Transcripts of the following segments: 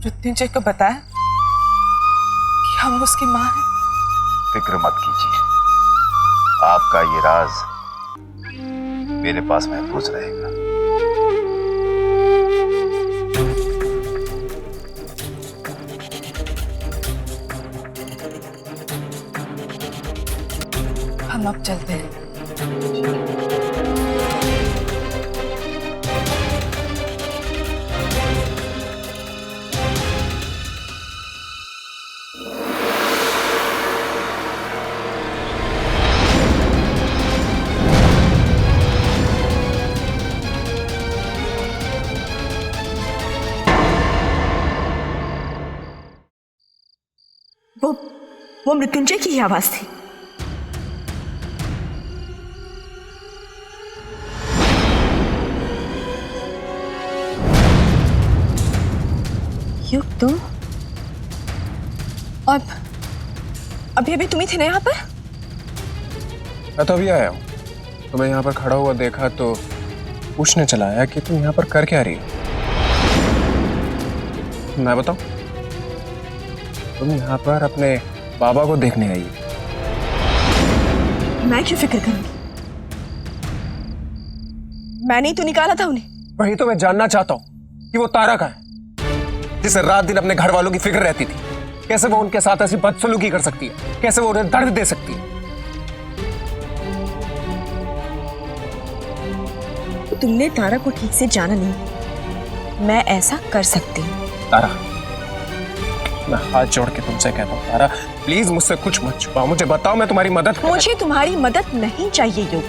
मृत्युंजय को बताया कि हम उसकी माँ हैं? फिक्र मत कीजिए, आपका ये राज मेरे पास महफूज रहेगा। हम अब चलते हैं। वो मृत्युंजय की ही आवाज थी। युग तुम? और अभी अभी तुम ही थे ना यहाँ पर? मैं तो अभी आया हूँ। तुम्हें यहाँ पर खड़ा हुआ देखा तो पूछने चला आया कि तुम यहाँ पर कर क्या रही हो। मैं बताऊँ, तुम यहाँ पर अपने बाबा को देखने आई हो। मैं क्यों फिक्र करूंगी? मैंने ही तो निकाला था उन्हें। वही तो मैं जानना चाहता हूँ कि वो तारा कहाँ है, जिसे रात दिन अपने घर वालों की फिक्र रहती थी। कैसे वो उनके साथ ऐसी बदसलूकी कर सकती है, कैसे वो उन्हें दर्द दे सकती है। तुमने तारा को ठीक से जाना नहीं, मैं ऐसा कर सकती हूँ। तारा, मैं हाथ जोड़ के तुमसे कहता हूँ तारा, प्लीज मुझसे कुछ मत छुपाओ, मुझे बताओ, मैं तुम्हारी मदद करूँ। मुझे तुम्हारी मदद नहीं चाहिए युग।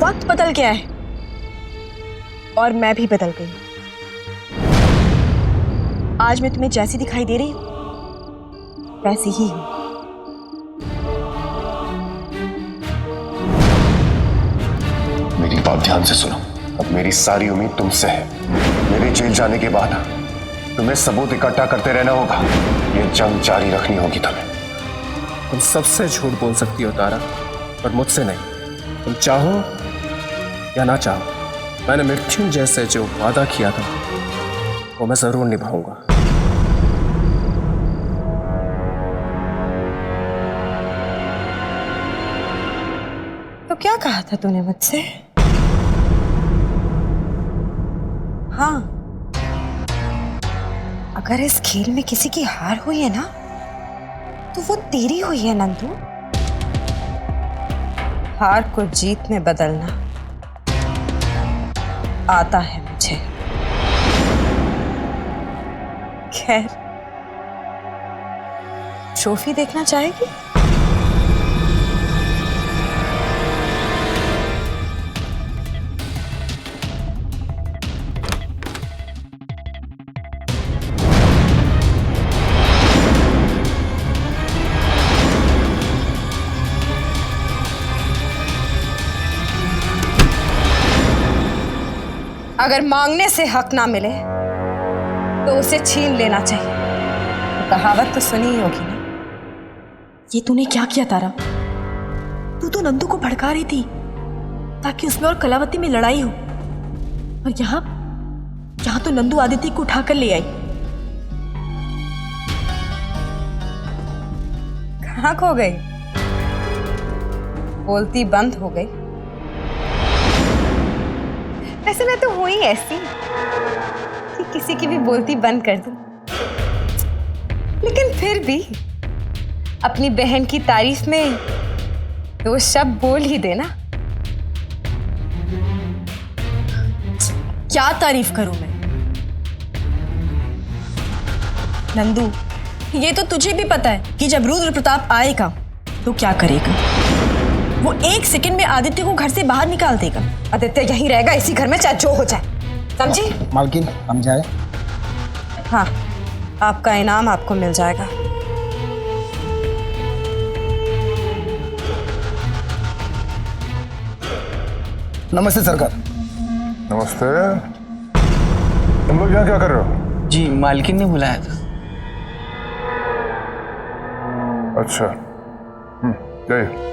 वक्त बदल गया है और मैं भी बदल गई। आज मैं तुम्हें जैसी दिखाई दे रही हूँ वैसी ही हूँ। मेरी बात ध्यान से सुनो, अब मेरी सारी उम्मीद तुमसे है। मेरे जेल जाने के बाद तुम्हें सबूत इकट्ठा करते रहना होगा। ये जंग जारी रखनी होगी तुम्हें। तुम सबसे झूठ बोल सकती हो तारा, पर मुझसे नहीं। तुम चाहो या ना चाहो, मैंने मृत्युंजय से जो वादा किया था वो मैं जरूर निभाऊंगा। तो क्या कहा था तूने मुझसे? हाँ, अगर इस खेल में किसी की हार हुई है ना तो वो तेरी हुई है नंदू। हार को जीत में बदलना आता है मुझे। खैर, ट्रॉफी देखना चाहेगी? अगर मांगने से हक ना मिले तो उसे छीन लेना चाहिए। कहावत तो सुनी ही होगी ना। ये तूने क्या किया तारा? तू तो नंदू को भड़का रही थी ताकि उसमें और कलावती में लड़ाई हो, और यहाँ तो नंदू आदित्य को उठाकर ले आई। कहाँ खो गई? बोलती बंद हो गई। ऐसे मैं तो हुई ऐसी कि किसी की भी बोलती बंद कर दूं, लेकिन फिर भी अपनी बहन की तारीफ में दो शब्द बोल ही देना। क्या तारीफ करूं मैं? नंदू, ये तो तुझे भी पता है कि जब रुद्र प्रताप आएगा तो क्या करेगा। वो 1 सेकंड में आदित्य को घर से बाहर निकाल देगा। आदित्य यहीं रहेगा इसी घर में, चाहे जो हो जाए, समझी? मालकिन, हम जाए? हाँ, आपका इनाम आपको मिल जाएगा। नमस्ते सरकार। नमस्ते। तुम लोग यहाँ क्या कर रहे हो? जी, मालकिन ने बुलाया था। अच्छा, जाइए।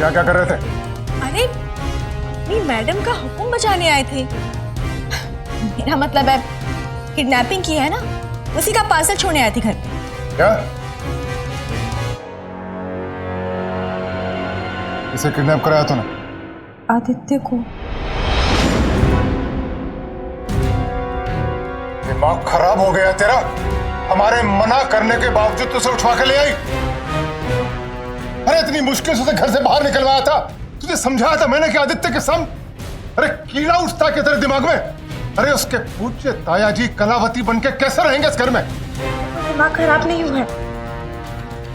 यहाँ क्या कर रहे थे? अरे नहीं, मैडम का हुक्म बजाने आए थे। मेरा मतलब है किडनैपिंग की है ना, उसी का पार्सल छोड़ने आई थी घर पे। क्या? इसे किडनैप कराया तूने? आदित्य को। दिमाग खराब हो गया तेरा? हमारे मना करने के बावजूद तुझे उठवा के ले आई? अरे इतनी मुश्किल से घर से बाहर निकलवाया था, तुझे समझाया था मैंने कि आदित्य के संग। अरे कीड़ा उठता के तेरे दिमाग में? अरे उसके पूज्य ताया जी कलावती बनके कैसे रहेंगे इस घर में? दिमाग खराब नहीं हुआ है।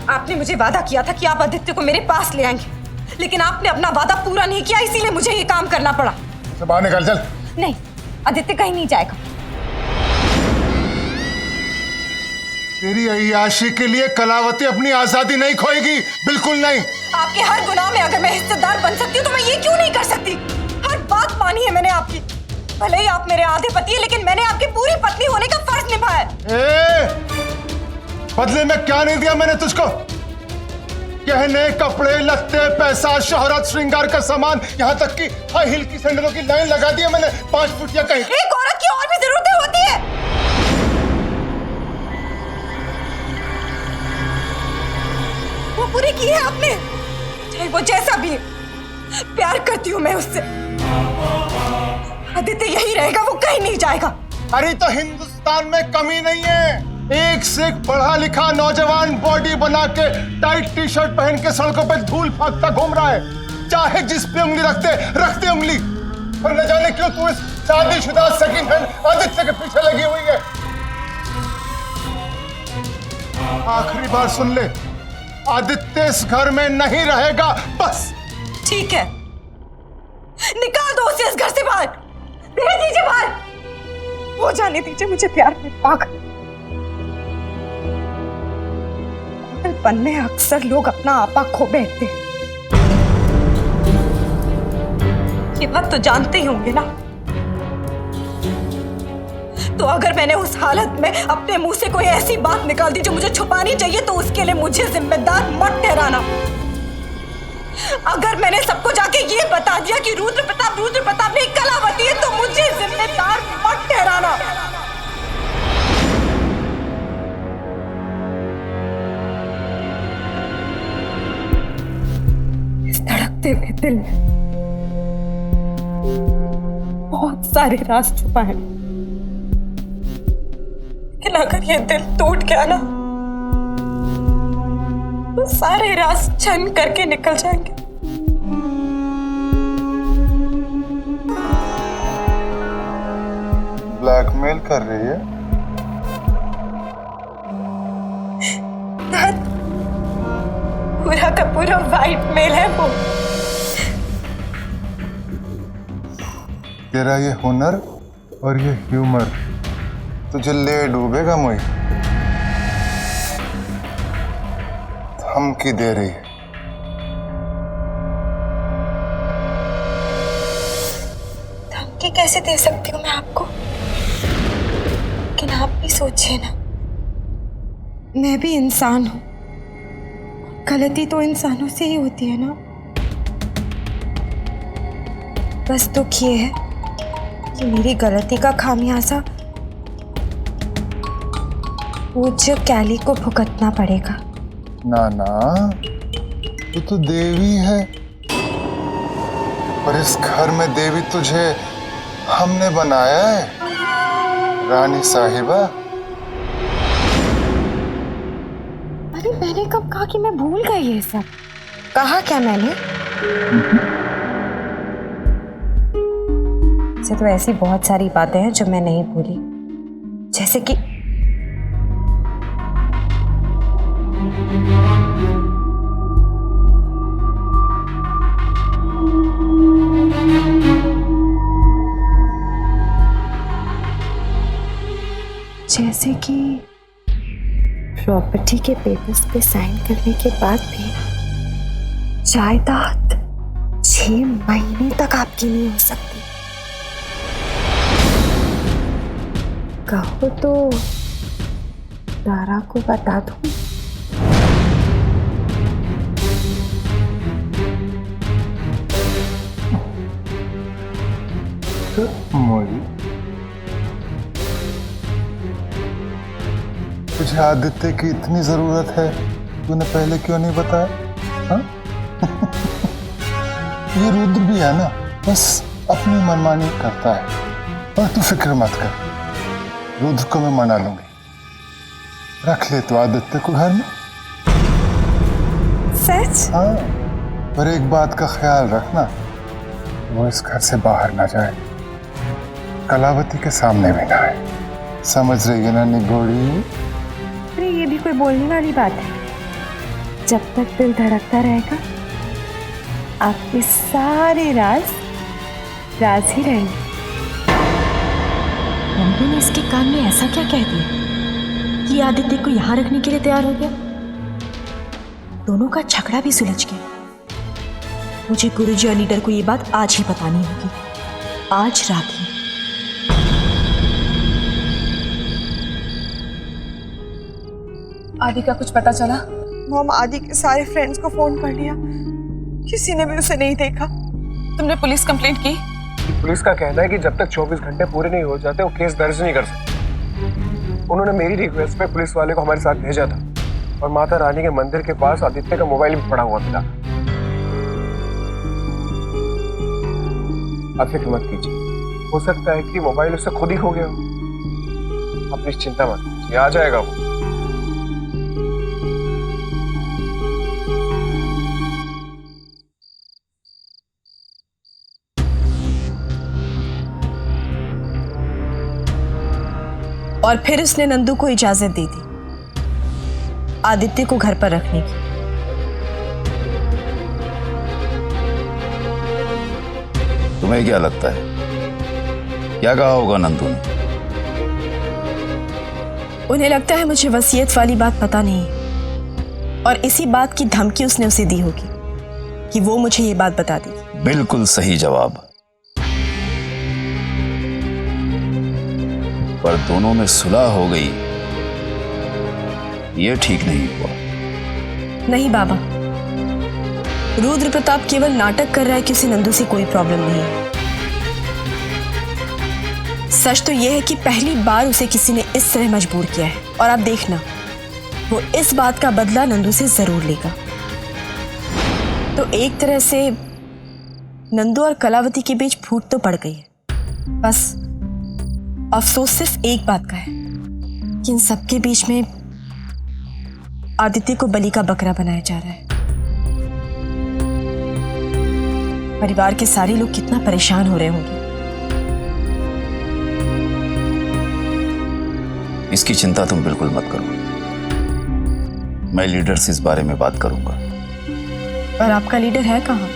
आपने मुझे वादा किया था कि आप आदित्य को मेरे पास ले आएंगे, लेकिन आपने अपना वादा पूरा नहीं किया, इसीलिए मुझे ये काम करना पड़ा। तो बाहर निकल चल। नहीं, आदित्य कहीं नहीं जाएगा। तेरी अय्याशी के लिए कलावती अपनी आजादी नहीं खोएगी, बिल्कुल नहीं। आपके हर गुनाह में अगर मैं हिस्सेदार बन सकती हूँ तो मैं ये क्यों नहीं कर सकती? हर बात मानी है मैंने आपकी। भले ही आप मेरे आधे पति है, लेकिन मैंने आपकी पूरी पत्नी होने का फर्ज निभाया। बदले में क्या नहीं दिया मैंने तुझको? गहने, कपड़े, लत्ते, पैसा, शोहरत, श्रृंगार का सामान, यहाँ तक कि हाई हिल की सैंडलों की लाइन लगा दी है मैंने 5 फुट या कहीं। एक औरत की और भी जरूरतें होती है। वो पूरी की है आपने, चाहे वो जैसा भी है। प्यार करती हूँ मैं उससे। आदित्य यही रहेगा, वो कहीं नहीं जाएगा। अरे तो हिंदुस्तान में कमी नहीं है, एक से एक पढ़ा लिखा नौजवान बॉडी बना के टाइट टी शर्ट पहन के सड़कों पे धूल फाकता घूम रहा है। चाहे जिस पे उंगली रखते उंगली। पर न जाने क्यों तू इस शादीशुदा सेकंड हैंड आदित्य के पीछे लगी हुई है। आखिरी बार सुन ले, आदित्य इस घर में नहीं रहेगा, बस। ठीक है, निकाल दो उसे इस घर से बाहर, भेज दीजिए बाहर। वो जाने दीजिए मुझे प्यार में पागल बनने अक्सर लोग अपना आपा खो बैठते हैं। ये बात तो जानते ही होंगे ना। तो अगर मैंने उस हालत में अपने मुंह से कोई ऐसी बात निकाल दी जो मुझे छुपानी चाहिए, तो उसके लिए मुझे जिम्मेदार मत ठहराना। अगर मैंने सबको जाके ये बता दिया कि रुद्र प्रताप नहीं कलावती है, तो मुझे जिम्मेदार मत ठहराना। इस धड़कते हुए दिल में बहुत सारे राज छुपा है, लेकिन अगर ये दिल टूट गया ना, तो सारे राज छन करके निकल जाएंगे। ब्लैकमेल कर रही है? पूरा का पूरा वाइट मेल है वो। तेरा ये हुनर और ये ह्यूमर तुझे ले डूबेगा मोई। धमकी दे रही है। धमकी कैसे दे सकती हूँ मैं आपको? लेकिन आप भी सोचिए ना, मैं भी इंसान हूँ। गलती तो इंसानों से ही होती है ना। बस दुख ये है कि मेरी गलती का खामियाजा पूज्य कैली को भुगतना पड़ेगा। ना ना, तू तो देवी है, पर इस घर में देवी तुझे हमने बनाया है, रानी साहिबा। अरे मैंने कब कहा कि मैं भूल गई ये सब? कहा क्या मैंने? से तो ऐसी बहुत सारी बातें हैं जो मैं नहीं भूली, जैसे कि प्रॉपर्टी के पेपर्स पे साइन करने के बाद भी जायदाद 6 महीने तक आपकी नहीं हो सकती। कहो तो दारा को बता दूं? मोरी, तुझे आदित्य की इतनी जरूरत है, तूने पहले क्यों नहीं बताया? हाँ? ये रुद्र भी है ना, बस अपनी मनमानी करता है। और तू फिक्र मत कर, रुद्र को मैं मना लूंगी। रख ले तो आदित्य को घर में। सच? हाँ, पर एक बात का ख्याल रखना, वो इस घर से बाहर ना जाए, कलावती के सामने भी ना आए। समझ रही है ना निगोड़ी? अरे ये भी कोई बोलने वाली बात है? जब तक दिल धड़कता रहेगा, आपके सारे राज राज ही रहेंगे। नंदू ने इसके कान में ऐसा क्या कह दिया कि आदित्य को यहाँ रखने के लिए तैयार हो गया? दोनों का झगड़ा भी सुलझ गया। मुझे गुरुजी और लीडर को ये बात आज ही बतानी होगी, आज रात ही। आदि का कुछ पता चला? मॉम, आदि के सारे फ्रेंड्स को फोन कर लिया, किसी ने भी उसे नहीं देखा। तुमने पुलिस कंप्लेंट की? पुलिस का कहना है कि जब तक 24 घंटे पूरे नहीं हो जाते वो केस दर्ज नहीं कर सकते। उन्होंने मेरी रिक्वेस्ट पे पुलिस वाले को हमारे साथ भेजा था और माता रानी के मंदिर के पास आदित्य का मोबाइल भी पड़ा हुआ मिला। आप फिक्र मत कीजिए, हो सकता है कि मोबाइल उससे खुद ही खो गया हो। आप प्लीज चिंता मत कीजिए, आ जाएगा वो। और फिर उसने नंदू को इजाजत दे दी आदित्य को घर पर रखने की। तुम्हें क्या लगता है, क्या कहा होगा नंदू ने? उन्हें लगता है मुझे वसीयत वाली बात पता नहीं है और इसी बात की धमकी उसने उसे दी होगी कि वो मुझे ये बात बता देगी। बिल्कुल सही जवाब। पर दोनों में सुलह हो गई, ये ठीक नहीं हुआ। नहीं बाबा, रुद्र प्रताप केवल नाटक कर रहा है कि उसे नंदू से कोई प्रॉब्लम नहीं है। सच तो यह है कि पहली बार उसे किसी ने इस तरह मजबूर किया है और आप देखना, वो इस बात का बदला नंदू से जरूर लेगा। तो एक तरह से नंदू और कलावती के बीच फूट तो पड़ गई है। बस अफसोस सिर्फ एक बात का है कि इन सबके बीच में आदित्य को बलि का बकरा बनाया जा रहा है। परिवार के सारे लोग कितना परेशान हो रहे होंगे। इसकी चिंता तुम बिल्कुल मत करो, मैं लीडर से इस बारे में बात करूंगा। और आपका लीडर है कहाँ?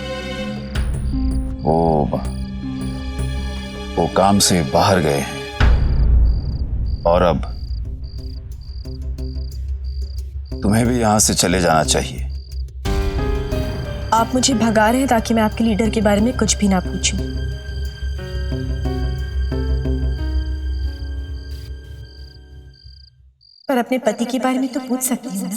वो काम से बाहर गए हैं और अब तुम्हें भी यहां से चले जाना चाहिए। आप मुझे भगा रहे हैं ताकि मैं आपके लीडर के बारे में कुछ भी ना पूछूं। पर अपने पति के बारे में तो पूछ सकती हूँ ना।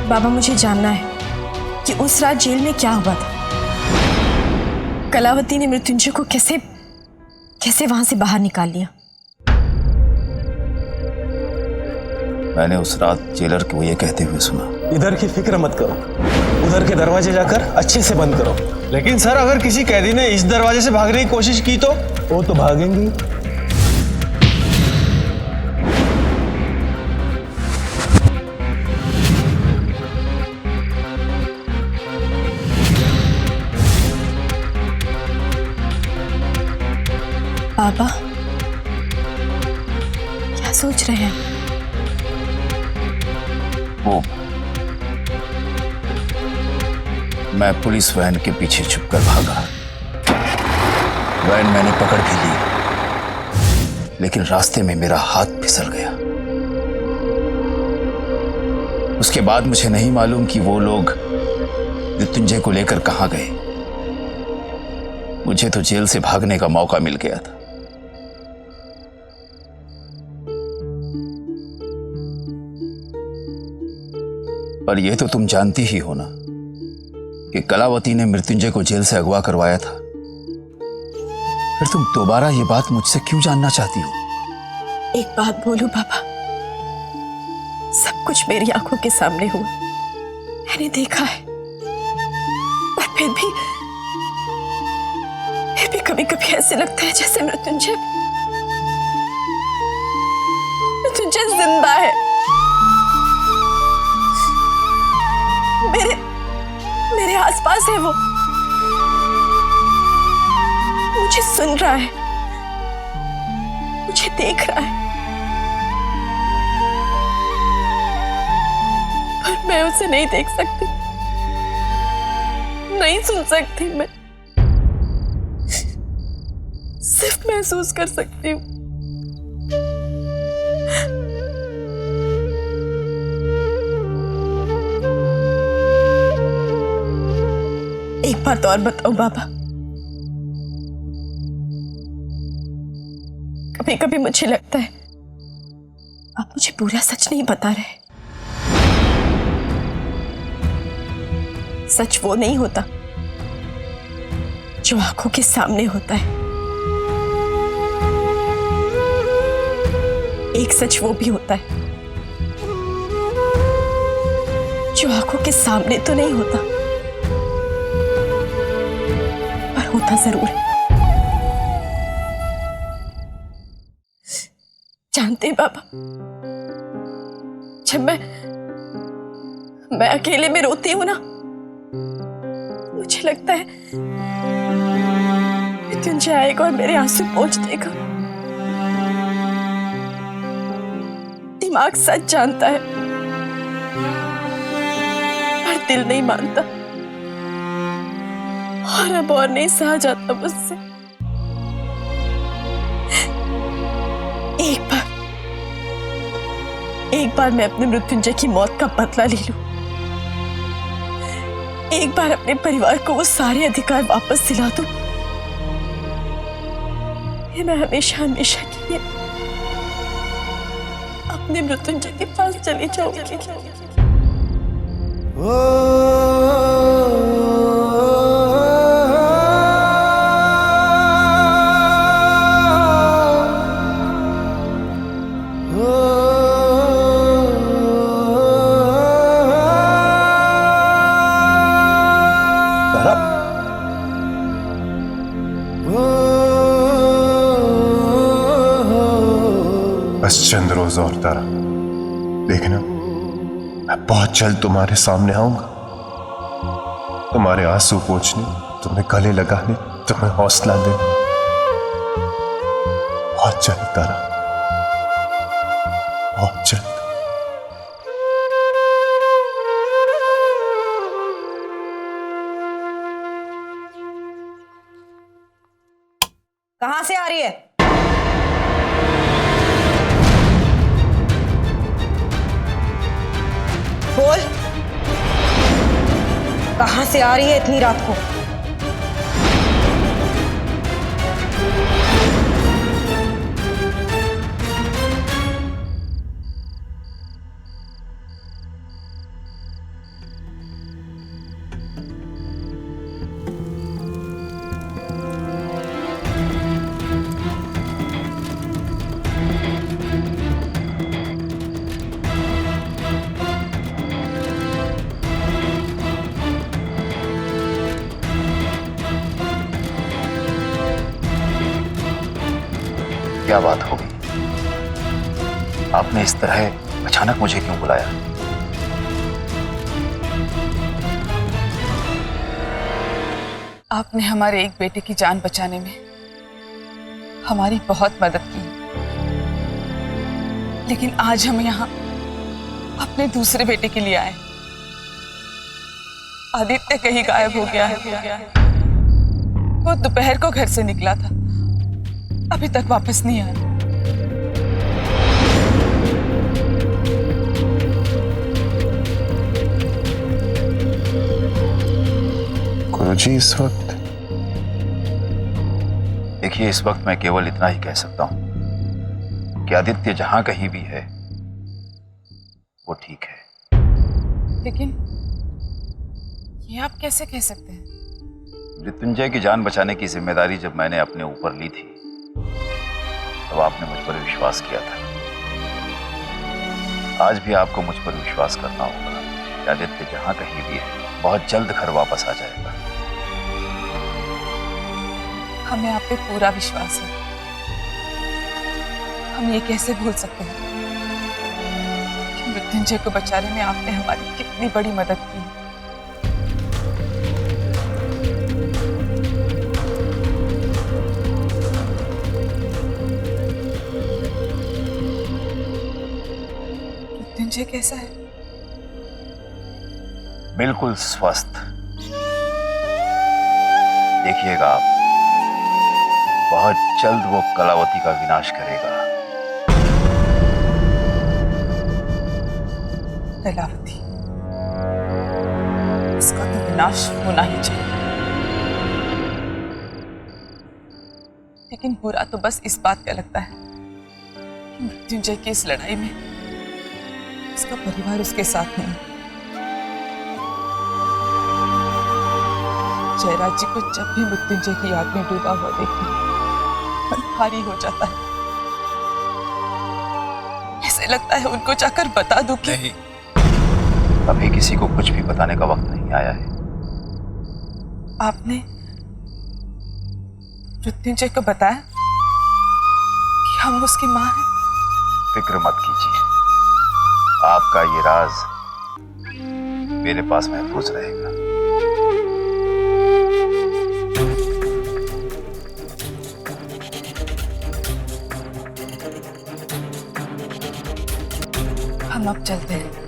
बाबा, मुझे जानना है कि उस रात जेल में क्या हुआ था। कलावती ने मृत्युंजय को कैसे वहां से बाहर निकाल लिया? मैंने उस रात जेलर को ये कहते हुए सुना, इधर की फिक्र मत करो, उधर के दरवाजे जाकर अच्छे से बंद करो। लेकिन सर, अगर किसी कैदी ने इस दरवाजे से भागने की कोशिश की तो वो तो भागेंगी। बाबा, क्या सोच रहे हैं? वो मैं पुलिस वैन के पीछे छुपकर भागा। वैन मैंने पकड़ भी ली, लेकिन रास्ते में मेरा हाथ फिसल गया। उसके बाद मुझे नहीं मालूम कि वो लोग मृत्युंजय को लेकर कहां गए? मुझे तो जेल से भागने का मौका मिल गया था। पर यह तो तुम जानती ही हो ना कि कलावती ने मृत्युंजय को जेल से अगवा करवाया था। फिर तुम दोबारा ये बात मुझसे क्यों जानना चाहती हो? एक बात बोलूं बाबा, सब कुछ मेरी आंखों के सामने हुआ, मैंने देखा है। पर फिर भी कभी कभी ऐसे लगता है जैसे मृत्युंजय जिंदा है, मेरे आसपास है वो, मुझे सुन रहा है, मुझे देख रहा है, पर मैं उसे नहीं देख सकती, नहीं सुन सकती, मैं सिर्फ महसूस कर सकती हूँ। एक बात और बताओ बाबा, कभी कभी मुझे लगता है आप मुझे पूरा सच नहीं बता रहे। सच वो नहीं होता जो आंखों के सामने होता है, एक सच वो भी होता है जो आंखों के सामने तो नहीं होता, पर होता जरूर है। जानते हैं बाबा, जब मैं अकेले में रोती हूं ना, मुझे लगता है मृत्युंजय आएगा और मेरे आंसू पोंछ देगा। दिमाग सच जानता है पर दिल नहीं मानता, और अब और नहीं सहा जाता मुझसे। एक बार मैं अपने मृत्युंजय की मौत का बदला ले लूं, एक बार अपने परिवार को वो सारे अधिकार वापस दिला दूं, फिर मैं हमेशा हमेशा के लिए अपने मृत्युंजय के पास चली जाऊंगी। बस चंद रोज और तारा, देखना मैं बहुत जल्द तुम्हारे सामने आऊंगा, तुम्हारे आंसू पोंछने, तुम्हें गले लगाने, तुम्हें हौसला देने। बहुत जल्द तारा, बहुत जल्द। कहां से आ रही है? बोल, कहां से आ रही है इतनी रात को? क्या बात हो गई? आपने इस तरह अचानक मुझे क्यों बुलाया? आपने हमारे एक बेटे की जान बचाने में हमारी बहुत मदद की, लेकिन आज हम यहाँ अपने दूसरे बेटे के लिए आए। आदित्य कहीं गायब हो गया है। वो दोपहर को घर से निकला था, अभी तक वापस नहीं आया। जी इस वक्त? देखिए, इस वक्त मैं केवल इतना ही कह सकता हूं कि आदित्य जहां कहीं भी है वो ठीक है। लेकिन ये आप कैसे कह सकते हैं? मृत्युंजय की जान बचाने की जिम्मेदारी जब मैंने अपने ऊपर ली थी तब आपने मुझ पर विश्वास किया था। आज भी आपको मुझ पर विश्वास करना होगा कि आदित्य जहां कहीं भी है बहुत जल्द घर वापस आ जाएगा। हमें आप पे पूरा विश्वास है। हम ये कैसे भूल सकते हैं कि मृत्युंजय को बचाने में आपने हमारी कितनी बड़ी मदद की है। मृत्युंजय कैसा है? बिल्कुल स्वस्थ। देखिएगा आप, बहुत जल्द वो कलावती का विनाश करेगा। कलावती, इसका तो विनाश होना ही चाहिए। लेकिन बुरा तो बस इस बात का लगता है कि मृत्युंजय की इस लड़ाई में उसका परिवार उसके साथ नहीं। जयराज जी को जब भी मृत्युंजय की याद में डूबा हुआ देखती मन भारी हो जाता है। ऐसे लगता है उनको जाकर बता दूं कि नहीं, अभी किसी को कुछ भी बताने का वक्त नहीं आया है। आपने मृत्युंजय को बताया कि हम उसकी मां हैं? फिक्र मत कीजिए, आपका ये राज मेरे पास महफूज रहेगा। हम अब चलते हैं।